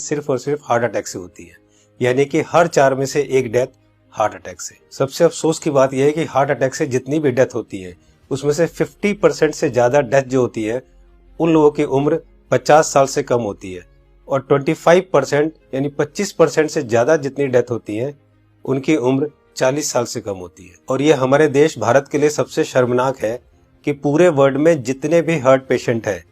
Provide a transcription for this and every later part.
सिर्फ और सिर्फ हार्ट अटैक से होती है, यानी कि हर 4 में से 1 डेथ हार्ट अटैक से। सबसे अफसोस की बात यह है कि हार्ट अटैक से जितनी भी डेथ होती है उसमें से 50% से ज्यादा डेथ जो होती है उन लोगों की उम्र 50 साल से कम होती है, और 25% यानी 25% से ज्यादा जितनी डेथ होती है उनकी उम्र 40 साल से कम होती है। और ये हमारे देश भारत के लिए सबसे शर्मनाक है कि पूरे वर्ल्ड में जितने भी हार्ट पेशेंट है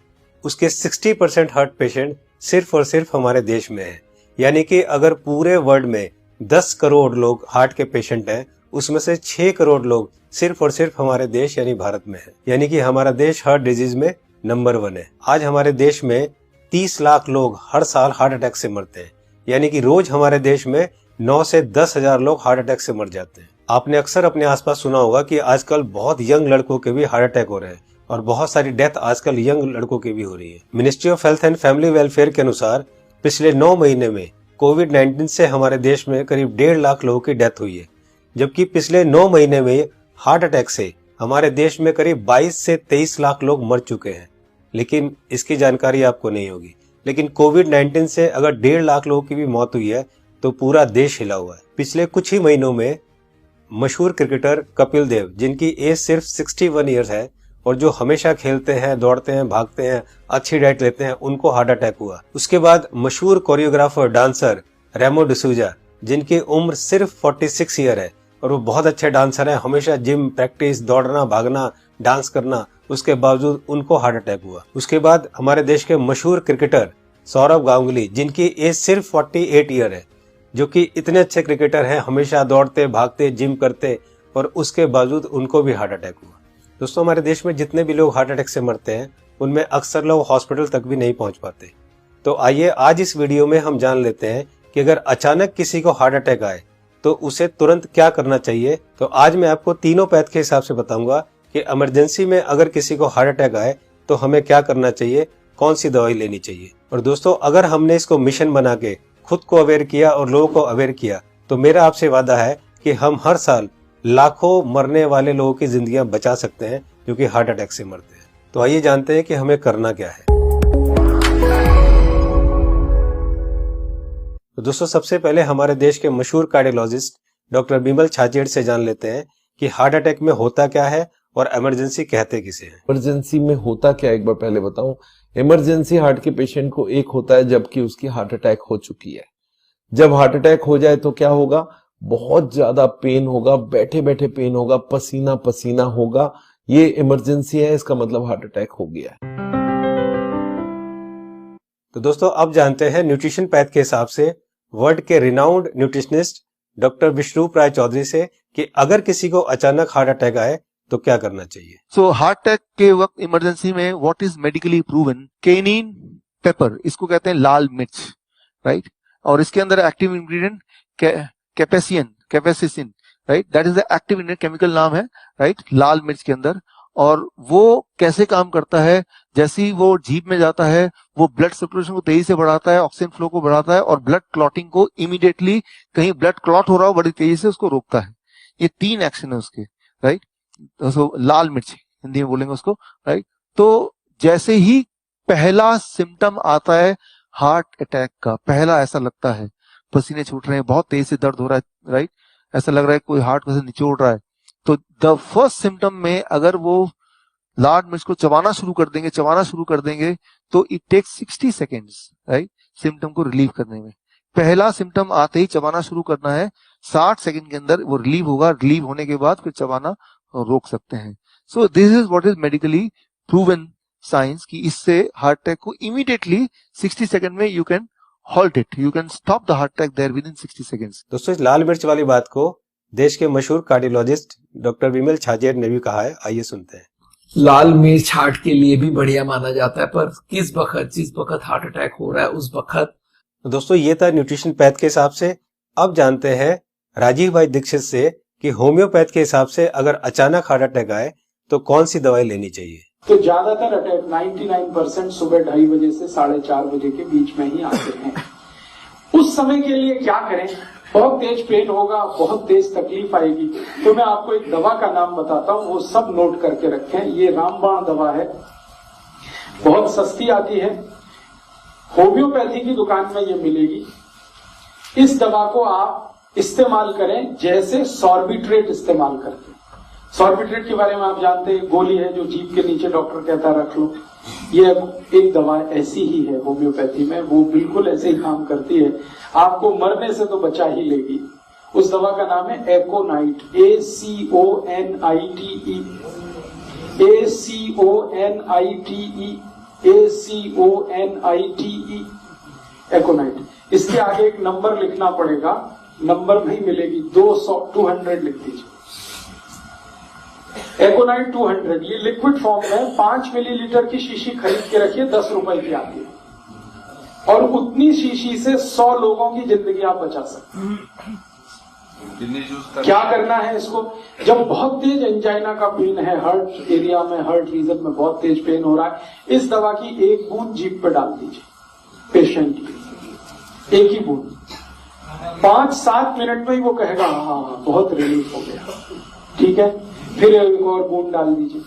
उसके 60% हार्ट पेशेंट सिर्फ और सिर्फ हमारे देश में है। यानी कि अगर पूरे वर्ल्ड में 10 करोड़ लोग हार्ट के पेशेंट हैं उसमें से 6 करोड़ लोग सिर्फ और सिर्फ हमारे देश यानी भारत में है। यानी कि हमारा देश हार्ट डिजीज में नंबर 1 है। आज हमारे देश में 30 लाख लोग हर साल हार्ट अटैक से मरते हैं, यानी कि रोज हमारे देश में 9 से 10 हजार लोग हार्ट अटैक से मर जाते हैं। आपने अक्सर अपने आसपास सुना होगा कि आजकल बहुत यंग लड़कों के भी हार्ट अटैक हो रहे हैं और बहुत सारी डेथ आजकल यंग लड़कों की भी हो रही है। Ministry of health and family welfare के अनुसार पिछले 9 महीने में कोविड-19 से हमारे देश में करीब 1.5 लाख लोगों की डेथ हुई है, जबकि पिछले 9 महीने में हार्ट अटैक से हमारे देश में करीब 22 से 23 लाख लोग मर चुके हैं। लेकिन इसकी जानकारी आपको नहीं होगी, लेकिन कोविड-19 से अगर 1.5 लाख लोगों की भी मौत हुई है तो पूरा देश हिला हुआ है। पिछले कुछ ही महीनों में मशहूर क्रिकेटर कपिल देव, जिनकी एज सिर्फ 61 ईयर्स है और जो हमेशा खेलते हैं, दौड़ते हैं, भागते हैं, अच्छी डाइट लेते हैं, उनको हार्ट अटैक हुआ। उसके बाद मशहूर कोरियोग्राफर डांसर रेमो डिसूजा, जिनकी उम्र सिर्फ 46 ईयर है और वो बहुत अच्छे डांसर हैं, हमेशा जिम, प्रैक्टिस, दौड़ना, भागना, डांस करना, उसके बावजूद उनको हार्ट अटैक हुआ। उसके बाद हमारे देश के मशहूर क्रिकेटर सौरव गांगुली, जिनकी एज सिर्फ 48 ईयर है, जो कि इतने अच्छे क्रिकेटर हैं, हमेशा दौड़ते, भागते, जिम करते, और उसके बावजूद उनको भी हार्ट अटैक हुआ। दोस्तों, हमारे देश में जितने भी लोग हार्ट अटैक से मरते हैं उनमें अक्सर लोग हॉस्पिटल तक भी नहीं पहुंच पाते। तो आइए आज इस वीडियो में हम जान लेते हैं कि अगर अचानक किसी को हार्ट अटैक आए तो उसे तुरंत क्या करना चाहिए। तो आज मैं आपको तीनों पैथ के हिसाब से बताऊंगा कि इमरजेंसी में अगर किसी को हार्ट अटैक आए तो हमें क्या करना चाहिए, कौन सी दवाई लेनी चाहिए। और दोस्तों, अगर हमने इसको मिशन बना के खुद को अवेयर किया और लोगों को अवेयर किया तो मेरा आपसे वादा है कि हम हर साल लाखों मरने वाले लोगों की जिंदगियां बचा सकते हैं जो कि हार्ट अटैक से मरते हैं। तो आइए जानते हैं कि हमें करना क्या है। तो दोस्तों, सबसे पहले हमारे देश के मशहूर कार्डियोलॉजिस्ट डॉक्टर बिमल छाजेड़ से जान लेते हैं कि हार्ट अटैक में होता क्या है और इमरजेंसी कहते किसे हैं। इमरजेंसी में होता क्या, एक बार पहले बताऊं। इमरजेंसी हार्ट के पेशेंट को एक होता है जबकि उसकी हार्ट अटैक हो चुकी है। जब हार्ट अटैक हो जाए तो क्या होगा, बहुत ज्यादा पेन होगा, बैठे बैठे पेन होगा, पसीना पसीना होगा। ये इमरजेंसी है, इसका मतलब हार्ट अटैक हो गया है। तो दोस्तों, अब जानते हैं न्यूट्रिशन पैथ के हिसाब से वर्ल्ड के रिनाउंड न्यूट्रिशनिस्ट डॉक्टर विश्वरूप राय चौधरी से कि अगर किसी को अचानक हार्ट अटैक आए तो क्या करना चाहिए। सो हार्ट अटैक के वक्त इमरजेंसी में what is medically proven, cayenne pepper, इसको कहते हैं लाल मिर्च, राइट। और इसके अंदर active ingredient capsaicin, right, that is the active ingredient, chemical नाम है, राइट, लाल मिर्च के अंदर। और वो कैसे काम करता है, जैसे ही वो जीभ में जाता है वो ब्लड सर्कुलेशन को तेजी से बढ़ाता है, ऑक्सीजन फ्लो को बढ़ाता है और ब्लड क्लॉटिंग को इमीडिएटली, कहीं ब्लड क्लॉट हो रहा हो बड़ी तेजी से उसको रोकता है। ये 3 एक्शन है उसके, राइट। तो लाल मिर्च हिंदी में बोलेंगे उसको, राइट। तो जैसे ही पहला सिम्टम आता है हार्ट अटैक का, पहला ऐसा लगता है पसीने छूट रहे हैं, बहुत तेज से दर्द हो रहा है, राइट, ऐसा लग रहा है कोई हार्ट को निचोड़ रहा है, तो द फर्स्ट सिम्टम में अगर वो लाल मिर्च को चबाना शुरू कर देंगे तो it takes 60 seconds, right, symptom को रिलीव करने में। पहला सिम्टम आते ही चबाना शुरू करना है, 60 सेकेंड के अंदर वो रिलीव होगा, रिलीव होने के बाद फिर चबाना रोक सकते हैं। So this is what is medically proven science कि इससे हार्ट अटैक को इमीडिएटली 60 सेकंड में you can halt it, you can stop the heart attack there within 60 seconds. दोस्तों, इस लाल मिर्च वाली बात को देश के मशहूर कार्डियोलॉजिस्ट डॉक्टर बिमल छाजेड़ ने भी कहा है, आइए सुनते हैं। लाल मिर्च हार्ट के लिए भी बढ़िया माना जाता है, पर जिस वक्त हार्ट अटैक हो रहा है उस वक्त। दोस्तों, ये था न्यूट्रिशन पैथ के हिसाब से। अब जानते हैं राजीव भाई दीक्षित से कि होम्योपैथ के हिसाब से अगर अचानक हार्ट अटैक आए तो कौन सी दवाई लेनी चाहिए। तो ज्यादातर अटैक 99% सुबह 2:30 बजे से 4:30 बजे के बीच में ही आते हैं। उस समय के लिए क्या करें, बहुत तेज पेन होगा, बहुत तेज तकलीफ आएगी, तो मैं आपको एक दवा का नाम बताता हूँ, वो सब नोट करके रखें। ये रामबाण दवा है, बहुत सस्ती आती है, होम्योपैथी की दुकान में ये मिलेगी। इस दवा को आप इस्तेमाल करें जैसे सॉर्बिट्रेट इस्तेमाल करते हैं। सॉर्बिट्रेट के बारे में आप जानते हैं, गोली है जो जीभ के नीचे डॉक्टर कहता है रख लो। ये एक दवा ऐसी ही है होम्योपैथी में, वो बिल्कुल ऐसे ही काम करती है, आपको मरने से तो बचा ही लेगी। उस दवा का नाम है एकोनाइट, ACONITE, ACONITE, एकोनाइट। इसके आगे एक नंबर लिखना पड़ेगा, नंबर नहीं मिलेगी, 200 लिख दीजिए। एकोनाइट 200, ये लिक्विड फॉर्म में 5 मिलीलीटर की शीशी खरीद के रखिए, 10 रुपए की आती है, और उतनी शीशी से 100 लोगों की जिंदगी आप बचा सकते हैं। क्या करना है इसको? जब बहुत तेज एंजाइना का पेन है, हार्ट एरिया में, हार्ट रीजन में बहुत तेज पेन हो रहा है, इस दवा की एक बूंद जीभ पे डाल दीजिए पेशेंट की, एक ही बूंद। 5-7 मिनट में ही वो कहेगा हाँ बहुत रिलीफ हो गया, ठीक है। फिर एक और बूंद डाल दीजिए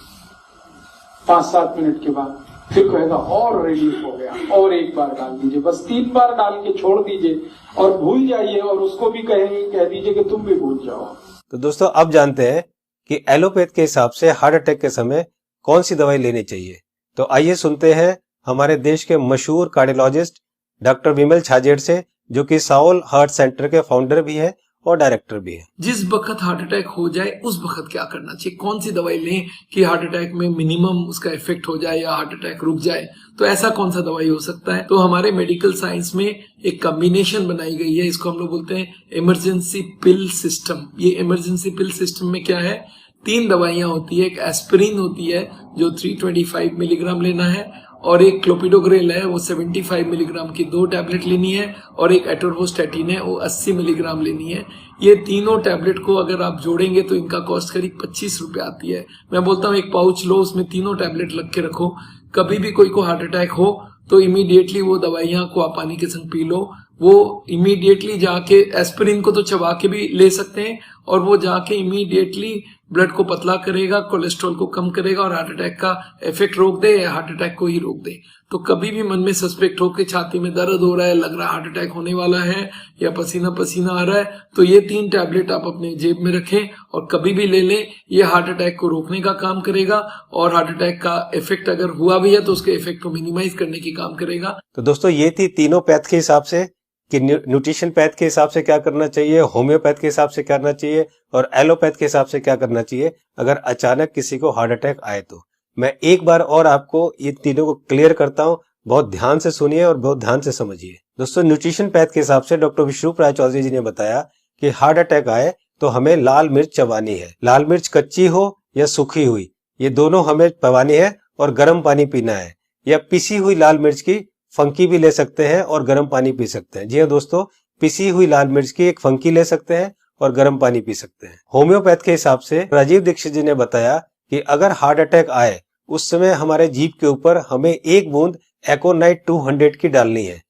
5-7 मिनट के बाद, फिर कहेगा और रिलीफ हो गया, और एक बार डाल दीजिए। बस 3 बार डाल के छोड़ दीजिए और भूल जाइए, और उसको भी कह दीजिए कि तुम भी भूल जाओ। तो दोस्तों अब जानते हैं कि एलोपैथ के हिसाब से हार्ट अटैक के समय कौन सी दवाई लेनी चाहिए। तो आइए सुनते हैं हमारे देश के मशहूर कार्डियोलॉजिस्ट डॉक्टर विमल छाजेड़ से, जो कि साउल हार्ट सेंटर के फाउंडर भी है और डायरेक्टर भी है। जिस वक्त हार्ट अटैक हो जाए उस वक्त क्या करना चाहिए, कौन सी दवाई लें कि हार्ट अटैक में मिनिमम उसका इफेक्ट हो जाए या हार्ट अटैक रुक जाए, तो ऐसा कौन सा दवाई हो सकता है। तो हमारे मेडिकल साइंस में एक कॉम्बिनेशन बनाई गई है, इसको हम लोग बोलते हैं इमरजेंसी पिल सिस्टम। ये इमरजेंसी पिल सिस्टम में क्या है, 3 दवाइयां होती है। एक एस्पिरिन होती है जो 325 मिलीग्राम लेना है, और एक क्लोपिडोग्रेल है वो 75 मिलीग्राम की 2 टैबलेट लेनी है, और एक एटोर्वोस्टैटिन है वो 80 मिलीग्राम लेनी है। ये तीनों टैबलेट को अगर आप जोड़ेंगे तो इनका कॉस्ट करीब 25 रुपए आती है। मैं बोलता हूँ एक पाउच लो, उसमें तीनों टैबलेट लग के रखो, कभी भी कोई को हार्ट अटैक हो तो इमीडिएटली वो दवाइयां को आप पानी के संग पी लो। वो इमीडिएटली जाके एस्पिरिन को तो चबा के भी ले सकते हैं, और वो जाके इमीडिएटली ब्लड को पतला करेगा, कोलेस्ट्रॉल को कम करेगा, और हार्ट अटैक का इफेक्ट रोक दे या हार्ट अटैक को ही रोक दे। तो कभी भी मन में सस्पेक्ट हो कि छाती में दर्द हो रहा है, लग रहा है हार्ट अटैक होने वाला है, या पसीना पसीना आ रहा है, तो ये 3 टैबलेट आप अपने जेब में रखें और कभी भी ले लें। ये हार्ट अटैक को रोकने का काम करेगा, और हार्ट अटैक का इफेक्ट अगर हुआ भी है तो उसके इफेक्ट को मिनिमाइज करने की काम करेगा। तो दोस्तों ये थी तीनों पैथ के हिसाब से कि न्यूट्रिशन पैथ के हिसाब से क्या करना चाहिए, होम्योपैथ के हिसाब से क्या करना चाहिए, और एलोपैथ के हिसाब से क्या करना चाहिए अगर अचानक किसी को हार्ट अटैक आए तो। मैं एक बार और आपको ये तीनों को क्लियर करता हूं, बहुत ध्यान से सुनिए और बहुत ध्यान से समझिए। दोस्तों न्यूट्रिशन पैथ के हिसाब से डॉक्टर विश्वरूप राय चौधरी जी ने बताया कि हार्ट अटैक आए तो हमें लाल मिर्च चबानी है। लाल मिर्च कच्ची हो या सूखी हुई, ये दोनों हमें चबानी है, और गर्म पानी पीना है। या पिसी हुई लाल मिर्च की फंकी भी ले सकते हैं और गर्म पानी पी सकते हैं। जी हाँ दोस्तों, पिसी हुई लाल मिर्च की एक फंकी ले सकते हैं और गर्म पानी पी सकते हैं। होम्योपैथ के हिसाब से राजीव दीक्षित जी ने बताया कि अगर हार्ट अटैक आए उस समय हमारे जीभ के ऊपर हमें 1 बूंद एकोनाइट 200 की डालनी है,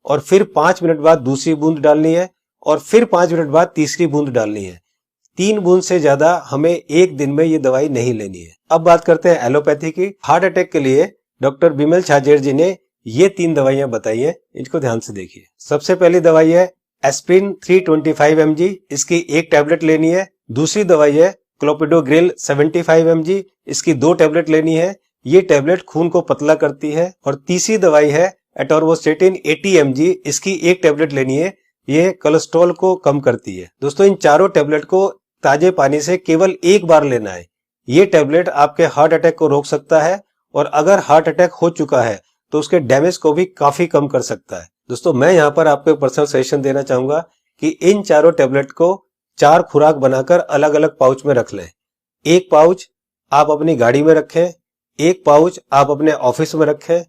और फिर 5 मिनट बाद दूसरी बूंद डालनी है, और फिर 5 मिनट बाद तीसरी बूंद डालनी है। 3 बूंद से ज्यादा हमें एक दिन में ये दवाई नहीं लेनी है। अब बात करते हैं एलोपैथी की। हार्ट अटैक के लिए डॉक्टर विमल छाजेड़ जी ने ये 3 दवाइयां बताई है, इनको ध्यान से देखिए। सबसे पहली दवाई है एस्पिरिन 325 mg, इसकी 1 टैबलेट लेनी है। दूसरी दवाई है क्लोपिडोग्रेल 75 mg, इसकी 2 टैबलेट लेनी है। ये टैबलेट खून को पतला करती है। और तीसरी दवाई है एटोर्वोस्टैटिन 80 mg, इसकी 1 टैबलेट लेनी है। ये कोलेस्ट्रॉल को कम करती है। दोस्तों इन चारों टैबलेट को ताजे पानी से केवल 1 बार लेना है। ये टैबलेट आपके हार्ट अटैक को रोक सकता है, और अगर हार्ट अटैक हो चुका है तो उसके डैमेज को भी काफी कम कर सकता है। दोस्तों मैं यहाँ पर आपको एक पर्सनल सजेशन देना चाहूंगा कि इन चारों टैबलेट को 4 खुराक बनाकर अलग अलग पाउच में रख लें। 1 पाउच आप अपनी गाड़ी में रखें, 1 पाउच आप अपने ऑफिस में रखें,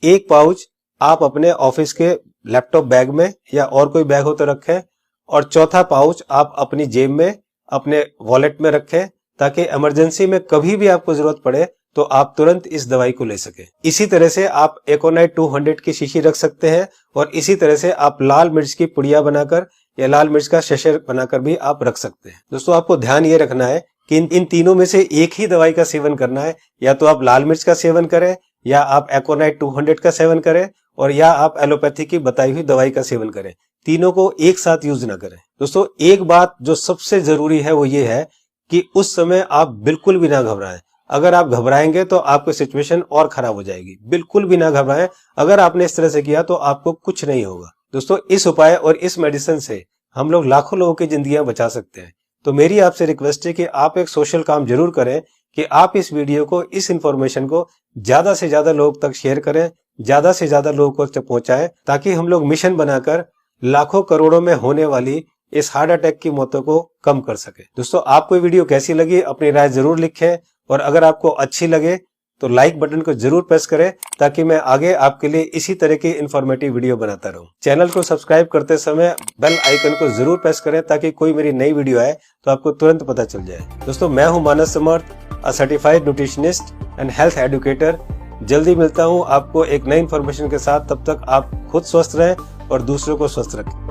1 पाउच आप अपने ऑफिस के लैपटॉप बैग में या और कोई बैग हो तो रखें, और चौथा पाउच आप अपनी जेब में अपने वॉलेट में रखें, ताकि इमरजेंसी में कभी भी आपको जरूरत पड़े तो आप तुरंत इस दवाई को ले सके। इसी तरह से आप एकोनाइट 200 की शीशी रख सकते हैं, और इसी तरह से आप लाल मिर्च की पुड़िया बनाकर या लाल मिर्च का शशर बनाकर भी आप रख सकते हैं। दोस्तों आपको ध्यान ये रखना है कि इन तीनों में से एक ही दवाई का सेवन करना है। या तो आप लाल मिर्च का सेवन करें, या आप एकोनाइट 200 का सेवन करें, और या आप एलोपैथी की बताई हुई दवाई का सेवन करें। तीनों को एक साथ यूज ना करें। दोस्तों एक बात जो सबसे जरूरी है वो ये है कि उस समय आप बिल्कुल भी ना घबराएं। अगर आप घबराएंगे तो आपकी सिचुएशन और खराब हो जाएगी। बिल्कुल भी ना घबराएं। अगर आपने इस तरह से किया तो आपको कुछ नहीं होगा। दोस्तों इस उपाय और इस मेडिसिन से हम लोग लाखों लोगों की जिंदगियां बचा सकते हैं। तो मेरी आपसे रिक्वेस्ट है कि आप एक सोशल काम जरूर करें कि आप इस वीडियो को, इस इंफॉर्मेशन को ज्यादा से ज्यादा लोग तक शेयर करें, ज्यादा से ज्यादा लोगों तक पहुंचाएं, ताकि हम लोग मिशन बनाकर लाखों करोड़ों में होने वाली इस हार्ट अटैक की मौतों को कम कर सके। दोस्तों आपको ये वीडियो कैसी लगी अपनी राय जरूर लिखें, और अगर आपको अच्छी लगे तो लाइक बटन को जरूर प्रेस करें, ताकि मैं आगे आपके लिए इसी तरह की इंफॉर्मेटिव वीडियो बनाता रहूं। चैनल को सब्सक्राइब करते समय बेल आइकन को जरूर प्रेस करें, ताकि कोई मेरी नई वीडियो आए तो आपको तुरंत पता चल जाए। दोस्तों मैं हूं Manas Samarth, a certified nutritionist and health educator. जल्दी मिलता हूं आपको एक नई इंफॉर्मेशन के साथ। तब तक आप खुद स्वस्थ रहें और दूसरों को स्वस्थ रखें।